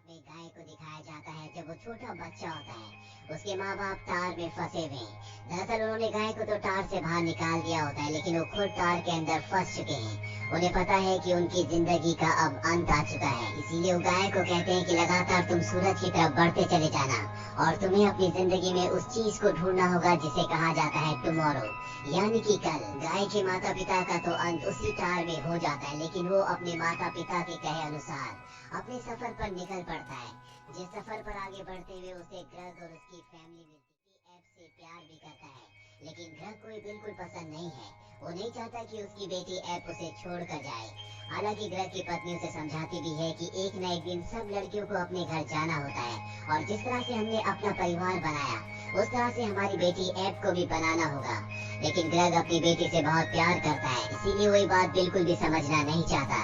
में गाय को दिखाया जाता है जब वो छोटा बच्चा होता है। उसके माँ बाप टार में फंसे हुए हैं। दरअसल उन्होंने गाय को तो टार से बाहर निकाल दिया होता है, लेकिन वो खुद टार के अंदर फंस चुके हैं। उन्हें पता है कि उनकी जिंदगी का अब अंत आ चुका है, इसीलिए वो गाय को कहते हैं कि लगातार तुम सूरज की तरफ बढ़ते चले जाना और तुम्हें अपनी जिंदगी में उस चीज को ढूंढना होगा जिसे कहा जाता है टुमारो, यानी कि कल। गाय के माता पिता का तो अंत उसी टार में हो जाता है, लेकिन वो अपने माता पिता के कहे अनुसार अपने सफर पर निकल पड़ता है। जिस सफर पर आगे बढ़ते हुए उसे ग्रग और उसकी फैमिली मिलती है। ऐप से प्यार भी करता है, लेकिन ग्रग को बिल्कुल पसंद नहीं है। वो नहीं चाहता कि उसकी बेटी ऐप उसे छोड़कर जाए। हालांकि ग्रग की पत्नी उसे समझाती भी है कि एक न एक दिन सब लड़कियों को अपने घर जाना होता है और जिस तरह से हमने अपना परिवार बनाया उस तरह से हमारी बेटी ऐप को भी बनाना होगा। लेकिन ग्रग अपनी बेटी से बहुत प्यार करता है, इसीलिए वो ये बात बिल्कुल भी समझना नहीं चाहता।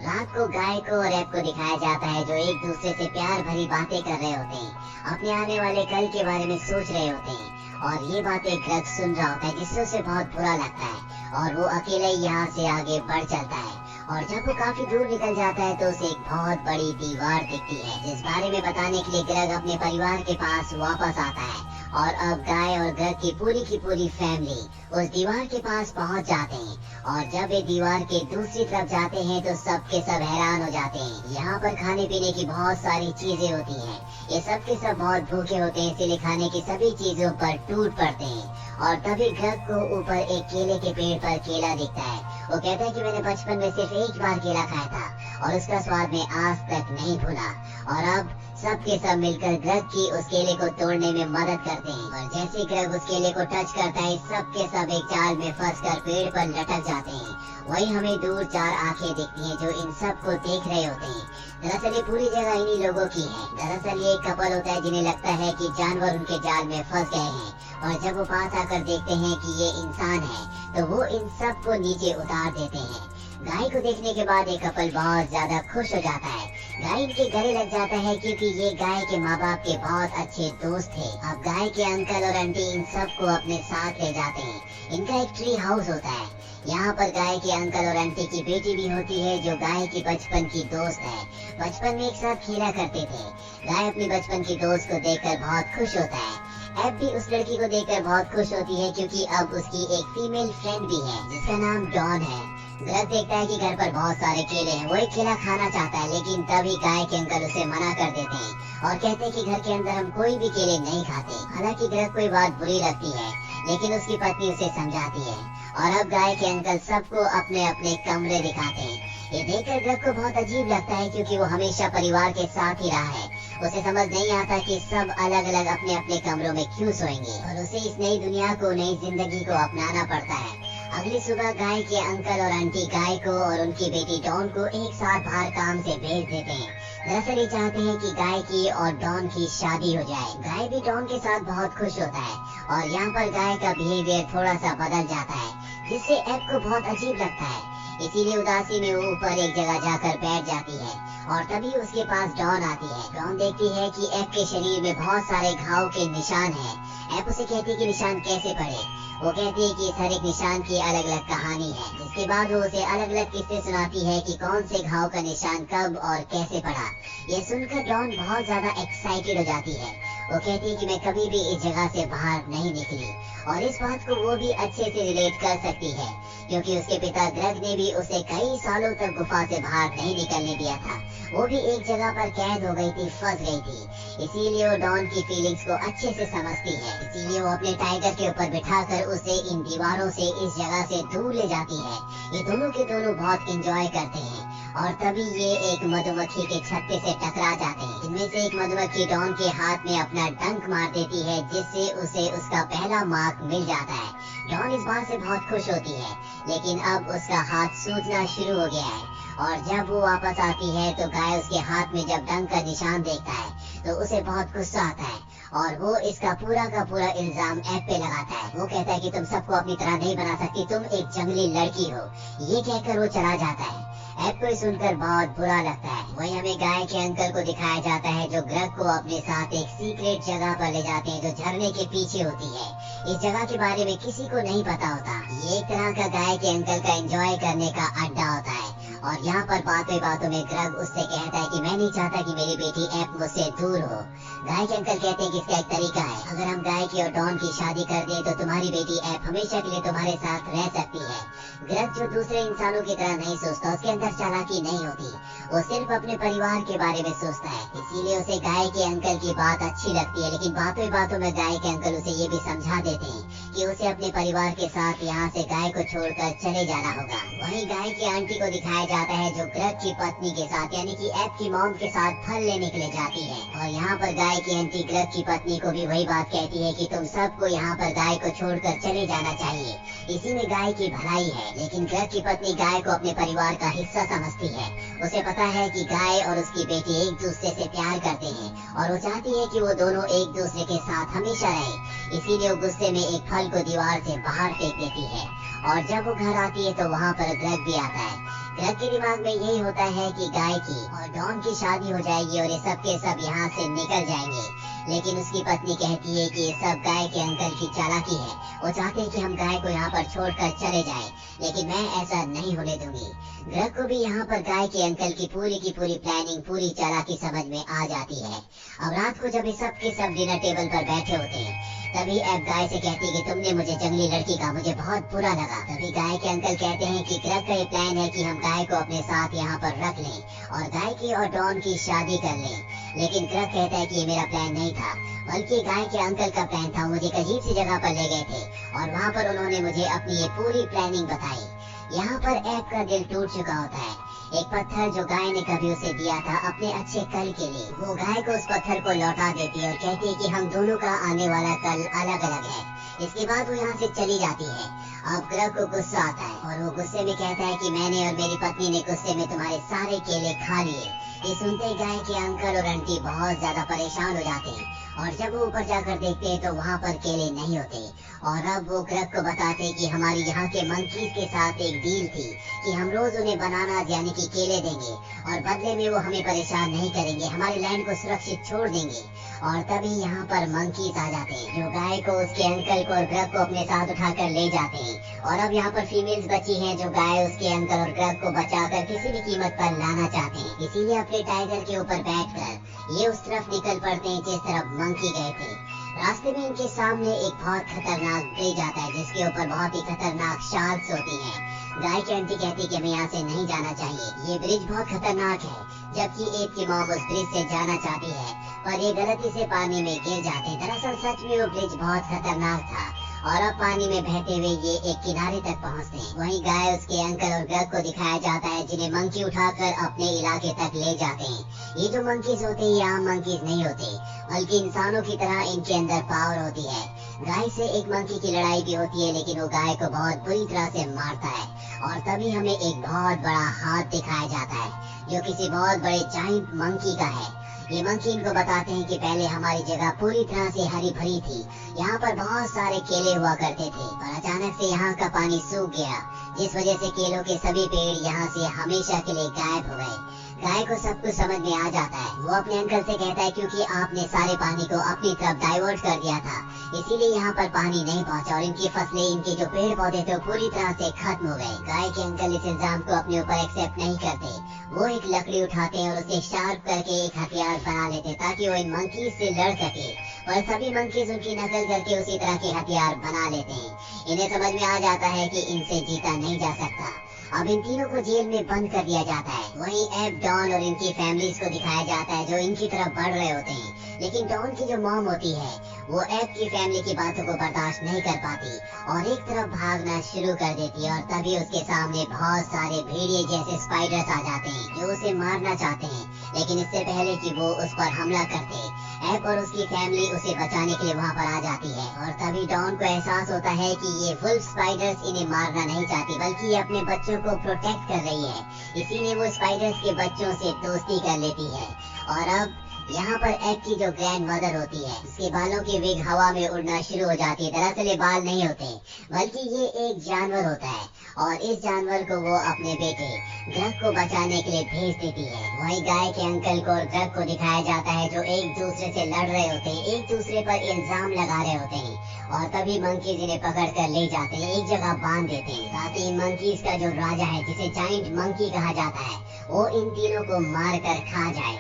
रात को गाय को और ऐप को दिखाया जाता है जो एक दूसरे से प्यार भरी बातें कर रहे होते हैं, अपने आने वाले कल के बारे में सोच रहे होते हैं और ये बातें ग्रग सुन रहा होता है, जिससे उसे बहुत बुरा लगता है और वो अकेले यहाँ से आगे बढ़ चलता है। और जब वो काफी दूर निकल जाता है तो उसे एक बहुत बड़ी दीवार दिखती है, जिस बारे में बताने के लिए ग्रग अपने परिवार के पास वापस आता है और अब गाय और ग्रग की पूरी फैमिली उस दीवार के पास पहुंच जाते हैं। और जब वे दीवार के दूसरी तरफ जाते हैं तो सब के सब हैरान हो जाते हैं। यहाँ पर खाने पीने की बहुत सारी चीजें होती हैं। ये सब के सब बहुत भूखे होते हैं, इसीलिए खाने की सभी चीजों पर टूट पड़ते हैं। और तभी ग्रग को ऊपर एक केले के पेड़ पर केला दिखता है। वो कहता है कि मैंने बचपन में सिर्फ एक बार केला खाया था और उसका स्वाद मैं आज तक नहीं भूला। और अब सब के सब मिलकर ग्रग की उस केले को तोड़ने में मदद करते हैं। और जैसे ही ग्रग उस केले को टच करता है सब के सब एक जाल में फंसकर पेड़ पर लटक जाते हैं। वही हमें दूर 4 आंखें दिखती हैं जो इन सब को देख रहे होते हैं। दरअसल ये पूरी जगह इन्हीं लोगों की है। दरअसल ये एक कपल होता है जिन्हें लगता है कि जानवर उनके जाल में फंस गए हैं और जब वो पास आकर देखते हैं कि ये इंसान है तो वो इन सब को नीचे उतार देते हैं। गाय को देखने के बाद ये कपल बहुत ज्यादा खुश हो जाता है। गाय इनके गले लग जाता है क्योंकि ये गाय के माँ बाप के बहुत अच्छे दोस्त थे। अब गाय के अंकल और आंटी इन सब को अपने साथ ले जाते हैं। इनका एक ट्री हाउस होता है। यहाँ पर गाय के अंकल और आंटी की बेटी भी होती है जो गाय की बचपन की दोस्त है। बचपन में एक साथ खेला करते थे। गाय अपनी बचपन की दोस्त को देखकर बहुत खुश होता है। ऐप भी उस लड़की को देखकर बहुत खुश होती है क्योंकि अब उसकी एक फीमेल फ्रेंड भी है जिसका नाम डॉन है। ग्रग देखता है कि घर पर बहुत सारे केले हैं। वो एक केला खाना चाहता है, लेकिन तभी गाय के अंकल उसे मना कर देते हैं और कहते हैं कि घर के अंदर हम कोई भी केले नहीं खाते। हालांकि ग्रग को ये बात बुरी लगती है, लेकिन उसकी पत्नी उसे समझाती है। और अब गाय के अंकल सबको अपने अपने कमरे दिखाते हैं। ये देखकर ग्रग को बहुत अजीब लगता है क्योंकि वो हमेशा परिवार के साथ ही रहा है। उसे समझ नहीं आता कि सब अलग अलग अपने अपने कमरों में क्यों सोएंगे और उसे इस नई दुनिया को, नई जिंदगी को अपनाना पड़ता है। अगली सुबह गाय के अंकल और आंटी गाय को और उनकी बेटी डॉन को एक साथ बाहर काम से भेज देते हैं। दरअसल ये चाहते हैं कि गाय की और डॉन की शादी हो जाए। गाय भी डॉन के साथ बहुत खुश होता है और यहाँ पर गाय का बिहेवियर थोड़ा सा बदल जाता है, जिससे ऐप को बहुत अजीब लगता है। इसीलिए उदासी में वो ऊपर एक जगह जाकर बैठ जाती है और तभी उसके पास डॉन आती है। डॉन देखती है कि ऐप के शरीर में बहुत सारे घाव के निशान हैं। ऐप उसे कहती है कि निशान कैसे पड़े। वो कहती है कि इस हर एक निशान की अलग अलग कहानी है। जिसके बाद वो उसे अलग अलग किस्से सुनाती है कि कौन से घाव का निशान कब और कैसे पड़ा। ये सुनकर डॉन बहुत ज्यादा एक्साइटेड हो जाती है। वो कहती है कि मैं कभी भी इस जगह से बाहर नहीं निकली और इस बात को वो भी अच्छे से रिलेट कर सकती है क्योंकि उसके पिता ग्रग ने भी उसे कई सालों तक गुफा से बाहर नहीं निकलने दिया था। वो भी एक जगह पर कैद हो गई थी, फंस गई थी। इसीलिए वो डॉन की फीलिंग्स को अच्छे से समझती है। इसीलिए वो अपने टाइगर के ऊपर बिठाकर उसे इन दीवारों से, इस जगह से दूर ले जाती है। ये दोनों के दोनों बहुत एंजॉय करते हैं और तभी ये एक मधुमक्खी के छत्ते से टकरा जाते हैं। इनमें से एक मधुमक्खी डॉन के हाथ में अपना डंक मार देती है, जिससे उसे उसका पहला मार्क मिल जाता है। डॉन इस बात से बहुत खुश होती है, लेकिन अब उसका हाथ सूजना शुरू हो गया है और जब वो वापस आती है तो गाय उसके हाथ में जब डंक का निशान देखता है तो उसे बहुत गुस्सा आता है और वो इसका पूरा का पूरा इल्जाम ऐप पे लगाता है। वो कहता है कि तुम सबको अपनी तरह नहीं बना सकती, तुम एक जंगली लड़की हो। ये कहकर वो चला जाता है। ऐप को सुनकर बहुत बुरा लगता है। वही हमें गाय के अंकल को दिखाया जाता है जो ग्रग को अपने साथ एक सीक्रेट जगह पर ले जाते हैं जो झरने के पीछे होती है। इस जगह के बारे में किसी को नहीं पता होता। ये एक तरह का गाय के अंकल का एंजॉय करने का अड्डा होता है और यहाँ पर बातों बातों में ग्रग उससे कहता है कि मैं नहीं चाहता कि मेरी बेटी एप मुझसे दूर हो। गाय के अंकल कहते हैं कि इसका एक तरीका है, अगर हम गाय की और डॉन की शादी कर दें तो तुम्हारी बेटी एप हमेशा के लिए तुम्हारे साथ रह सकती है। ग्रग जो दूसरे इंसानों की तरह नहीं सोचता, उसके अंदर चालाकी नहीं होती, वो सिर्फ अपने परिवार के बारे में सोचता है, इसीलिए उसे गाय के अंकल की बात अच्छी लगती है। लेकिन बातों बातों में गाय के अंकल उसे ये भी समझा देते हैं कि उसे अपने परिवार के साथ यहाँ से गाय को छोड़कर चले जाना होगा। वहीं गाय की आंटी को दिखाया जाता है जो ग्रग की पत्नी के साथ यानी कि एप की मॉम के साथ फल लेने के लिए जाती है। और यहाँ पर गाय की आंटी ग्रग की पत्नी को भी वही बात कहती है कि तुम सबको यहाँ पर गाय को छोड़कर चले जाना चाहिए, इसी में गाय की भलाई है। लेकिन ग्रग की पत्नी गाय को अपने परिवार का हिस्सा समझती है। उसे पता है कि गाय और उसकी बेटी एक दूसरे से प्यार करते हैं और वो चाहती है कि वो दोनों एक दूसरे के साथ हमेशा रहे, इसीलिए वो गुस्से में एक फल को दीवार से बाहर फेंक देती है। और जब वो घर आती है तो वहाँ पर ग्रग भी आता है। ग्रग के दिमाग में यही होता है कि गाय की और डॉन की शादी हो जाएगी और ये सब के सब यहाँ से निकल जाएंगे। लेकिन उसकी पत्नी कहती है कि ये सब गाय के अंकल की चालाकी है, वो चाहते हैं कि हम गाय को यहाँ पर छोड़कर चले जाएं, लेकिन मैं ऐसा नहीं होने दूंगी। ग्रग को भी यहाँ पर गाय के अंकल की पूरी प्लानिंग, पूरी चालाकी समझ में आ जाती है। अब रात को जब ये सब के सब डिनर टेबल पर बैठे होते हैं, तभी एप गाय से कहती है कि तुमने मुझे जंगली लड़की का मुझे बहुत बुरा लगा। तभी गाय के अंकल कहते हैं कि ग्रग का ये प्लान है कि हम गाय को अपने साथ यहाँ पर रख लें और गाय की और डॉन की शादी कर लें। लेकिन ग्रग कहता है कि ये मेरा प्लान नहीं था, बल्कि गाय के अंकल का प्लान था। मुझे एक अजीब सी जगह पर ले गए थे और वहाँ पर उन्होंने मुझे अपनी ये पूरी प्लानिंग बताई। यहाँ पर एप का दिल टूट चुका होता है। एक पत्थर जो गाय ने कभी उसे दिया था अपने अच्छे कल के लिए, वो गाय को उस पत्थर को लौटा देती है और कहती है कि हम दोनों का आने वाला कल अलग अलग है। इसके बाद वो यहाँ से चली जाती है। अब ग्रग को गुस्सा आता है और वो गुस्से में कहता है कि मैंने और मेरी पत्नी ने गुस्से में तुम्हारे सारे केले खा लिए। ये सुनते ही गाय के अंकल और आंटी बहुत ज्यादा परेशान हो जाते हैं और जब वो ऊपर जाकर देखते हैं तो वहाँ पर केले नहीं होते। और अब वो ग्रग को बताते कि हमारी यहाँ के मंकीज के साथ एक डील थी कि हम रोज उन्हें बनाना यानी कि केले देंगे और बदले में वो हमें परेशान नहीं करेंगे, हमारे लैंड को सुरक्षित छोड़ देंगे। और तभी यहाँ पर मंकीज आ जाते हैं जो गाय को, उसके अंकल को और ग्रग को अपने साथ उठाकर ले जाते हैं। और अब यहाँ पर फीमेल्स बची हैं जो गाय, उसके अंकल और ग्रग को बचाकर किसी भी कीमत पर लाना चाहते हैं। इसीलिए अपने टाइगर के ऊपर बैठकर ये उस तरफ निकल पड़ते हैं जिस तरफ मंकी गए थे। रास्ते में इनके सामने एक बहुत खतरनाक ब्रिज आता है जिसके ऊपर बहुत ही खतरनाक शार्क्स होती हैं। गाय की आंटी कहती है कि हमें यहाँ से नहीं जाना चाहिए, ये ब्रिज बहुत खतरनाक है। जबकि एप की मॉम उस ब्रिज से जाना चाहती है पर ये गलती से पानी में गिर जाते हैं। दरअसल सच में वो ब्रिज बहुत खतरनाक था और अब पानी में बहते हुए ये एक किनारे तक पहुंचते हैं। वहीं गाय, उसके अंकल और ग्रग को दिखाया जाता है जिन्हें मंकी उठाकर अपने इलाके तक ले जाते हैं। ये जो मंकीज होते हैं ये आम मंकीज नहीं होते, बल्कि इंसानों की तरह इनके अंदर पावर होती है। गाय से एक मंकी की लड़ाई भी होती है लेकिन वो गाय को बहुत बुरी तरह से मारता है। और तभी हमें एक बहुत बड़ा हाथ दिखाया जाता है जो किसी बहुत बड़े जाइंट मंकी का है। ये मंकी इनको बताते हैं कि पहले हमारी जगह पूरी तरह से हरी भरी थी, यहाँ पर बहुत सारे केले हुआ करते थे, पर अचानक से यहाँ का पानी सूख गया जिस वजह से केलों के सभी पेड़ यहाँ से हमेशा के लिए गायब हो गए। गाय को सब कुछ समझ में आ जाता है। वो अपने अंकल से कहता है क्योंकि आपने सारे पानी को अपनी तरफ डाइवर्ट कर दिया था, इसीलिए यहाँ पर पानी नहीं पहुँचा और इनकी फसलें, इनके जो पेड़ पौधे थे पूरी तरह से खत्म हो गए। गाय के अंकल इस इल्जाम को अपने ऊपर एक्सेप्ट नहीं करते। वो एक लकड़ी उठाते हैं और उसे शार्प करके एक हथियार बना लेते ताकि वो इन मंकीज से लड़ सके। और सभी मंकीज उनकी नकल करके उसी तरह के हथियार बना लेते हैं। इन्हें समझ में आ जाता है कि इनसे जीता नहीं जा सकता। अब इन तीनों को जेल में बंद कर दिया जाता है। वहीं एप, डॉन और इनकी फैमिलीज को दिखाया जाता है जो इनकी तरफ बढ़ रहे होते हैं। लेकिन डॉन की जो मॉम होती है वो एप की फैमिली की बातों को बर्दाश्त नहीं कर पाती और एक तरफ भागना शुरू कर देती है। और तभी उसके सामने बहुत सारे भेड़िए जैसे स्पाइडर्स आ जाते हैं जो उसे मारना चाहते हैं। लेकिन इससे पहले कि वो उस पर हमला करते, एप और उसकी फैमिली उसे बचाने के लिए वहाँ पर आ जाती है। और तभी डॉन को एहसास होता है कि ये वुल्फ स्पाइडर्स इन्हें मारना नहीं चाहती बल्कि ये अपने बच्चों को प्रोटेक्ट कर रही है, इसीलिए वो स्पाइडर्स के बच्चों से दोस्ती कर लेती है। और अब यहाँ पर एप की जो ग्रैंड मदर होती है उसके बालों की विग हवा में उड़ना शुरू हो जाती है। दरअसल ये बाल नहीं होते बल्कि ये एक जानवर होता है और इस जानवर को वो अपने बेटे ग्रग को बचाने के लिए भेज देती है। वही गाय के अंकल को और ग्रग को दिखाया जाता है जो एक दूसरे से लड़ रहे होते हैं, एक दूसरे पर इल्जाम लगा रहे होते हैं। और तभी मंकीज इन्हें पकड़ कर ले जाते हैं, एक जगह बांध देते हैं ताकि इन मंकीज का जो राजा है, जिसे जाइंट मंकी कहा जाता है, वो इन तीनों को मार कर खा जाए।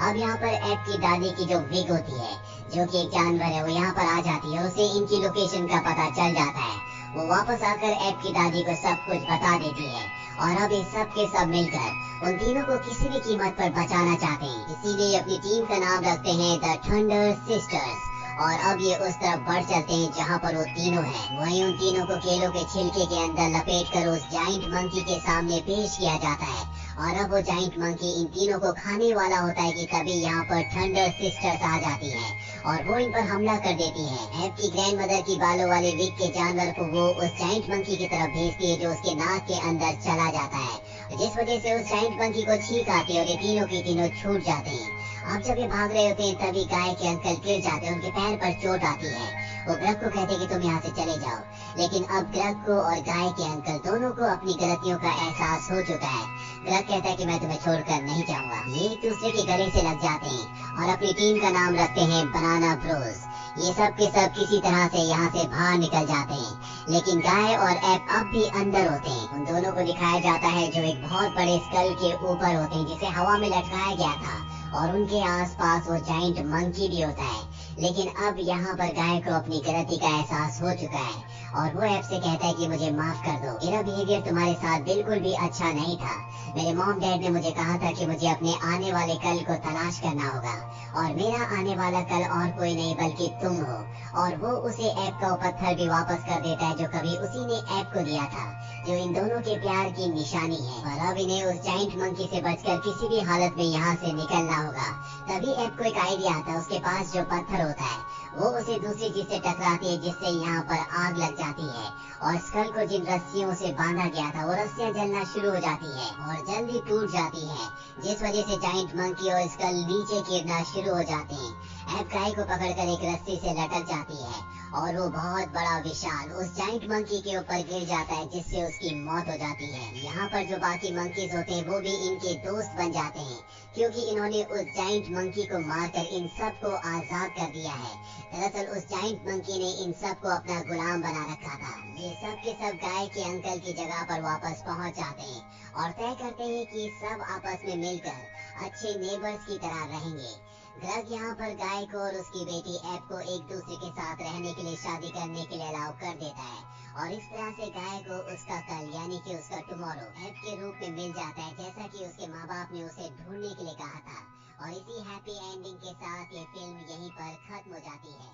अब यहाँ पर एप की दादी की जो विग होती है, जो कि एक जानवर है, वो यहाँ पर आ जाती है और उसे इनकी लोकेशन का पता चल जाता है। वो वापस आकर एप की दादी को सब कुछ बता देती है और अब ये सब के सब मिलकर उन तीनों को किसी भी कीमत पर बचाना चाहते हैं। इसीलिए अपनी टीम का नाम रखते हैं द थंडर सिस्टर्स। और अब ये उस तरफ बढ़ चलते हैं जहाँ पर वो तीनों हैं। वहीं उन तीनों को केलों के छिलके के अंदर लपेट कर उस जाइंट मंकी के सामने पेश किया जाता है और अब वो जाइंट मंकी इन तीनों को खाने वाला होता है कि तभी यहाँ पर थंडर सिस्टर्स आ जाती है और वो इन पर हमला कर देती है। एप की ग्रैंड मदर की बालों वाले विग के जानवर को वो उस जाइंट मंकी की तरफ भेजती है जो उसके नाक के अंदर चला जाता है, जिस वजह से उस जाइंट मंकी को छींक आती है और ये तीनों की तीनों छूट जाते हैं। अब जब ये भाग रहे होते हैं तभी गाय के अंकल गिर जाते हैं, उनके पैर पर चोट आती है। वो ग्रग को कहते हैं कि तुम यहाँ से चले जाओ, लेकिन अब ग्रग को और गाय के अंकल दोनों को अपनी गलतियों का एहसास हो चुका है। ग्रग कहता है कि मैं तुम्हें छोड़कर नहीं जाऊंगा। ये एक दूसरे के गले से लग जाते हैं और अपनी टीम का नाम रखते हैं बनाना ब्रोस। ये सब के सब किसी तरह से यहाँ से बाहर निकल जाते हैं, लेकिन गाय और एप अब भी अंदर होते हैं। उन दोनों को दिखाया जाता है जो एक बहुत बड़े स्कल के ऊपर होते हैं, जिसे हवा में लटकाया गया था, और उनके आसपास वो जाइंट मंकी भी होता है। लेकिन अब यहाँ पर गाय को अपनी गलती का एहसास हो चुका है और वो ऐप से कहता है कि मुझे माफ कर दो, मेरा बिहेवियर तुम्हारे साथ बिल्कुल भी अच्छा नहीं था। मेरे मॉम डैड ने मुझे कहा था कि मुझे अपने आने वाले कल को तलाश करना होगा और मेरा आने वाला कल और कोई नहीं बल्कि तुम हो। और वो उसे ऐप का पत्थर भी वापस कर देता है जो कभी उसी ने ऐप को दिया था, जो इन दोनों के प्यार की निशानी है। और अब इन्हें उस जाइंट मंकी से बचकर किसी भी हालत में यहाँ से निकलना होगा। तभी ऐप को एक आइडिया आता है, उसके पास जो पत्थर होता है वो उसे दूसरी चीज से टकराती है, जिससे यहाँ पर आग लग जाती है और स्कल को जिन रस्सियों से बांधा गया था वो रस्सियां जलना शुरू हो जाती है और जल्दी टूट जाती है, जिस वजह से जाइंट मंकी और स्कल नीचे गिरना शुरू हो जाते हैं। ऐप गाय को पकड़कर एक रस्सी से लटक जाती है और वो बहुत बड़ा विशाल उस जाइंट मंकी के ऊपर गिर जाता है, जिससे उसकी मौत हो जाती है। यहाँ पर जो बाकी मंकीज होते हैं वो भी इनके दोस्त बन जाते हैं, क्योंकि इन्होंने उस जाइंट मंकी को मारकर इन सब को आजाद कर दिया है। दरअसल उस जाइंट मंकी ने इन सब को अपना गुलाम बना रखा था। ये सब के सब गाय के अंकल की जगह पर वापस पहुंच जाते हैं और तय करते हैं कि सब आपस में मिलकर अच्छे नेबर्स की तरह रहेंगे। ग्रग यहाँ पर गाय को और उसकी बेटी ऐप को एक दूसरे के साथ रहने के लिए शादी करने के लिए अलाउ कर देता है और इस तरह से गाय को उसका कल यानी कि उसका टुमारो ऐप के रूप में मिल जाता है, जैसा कि उसके माँ बाप ने उसे ढूंढने के लिए कहा था। और इसी हैप्पी एंडिंग के साथ ये फिल्म यहीं पर खत्म हो जाती है।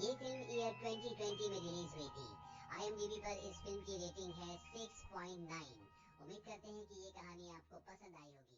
ये फिल्म ईयर 2020 में रिलीज हुई थी। IMDb पर इस फिल्म की रेटिंग है 6.9। उम्मीद करते हैं कि ये कहानी आपको पसंद आई होगी।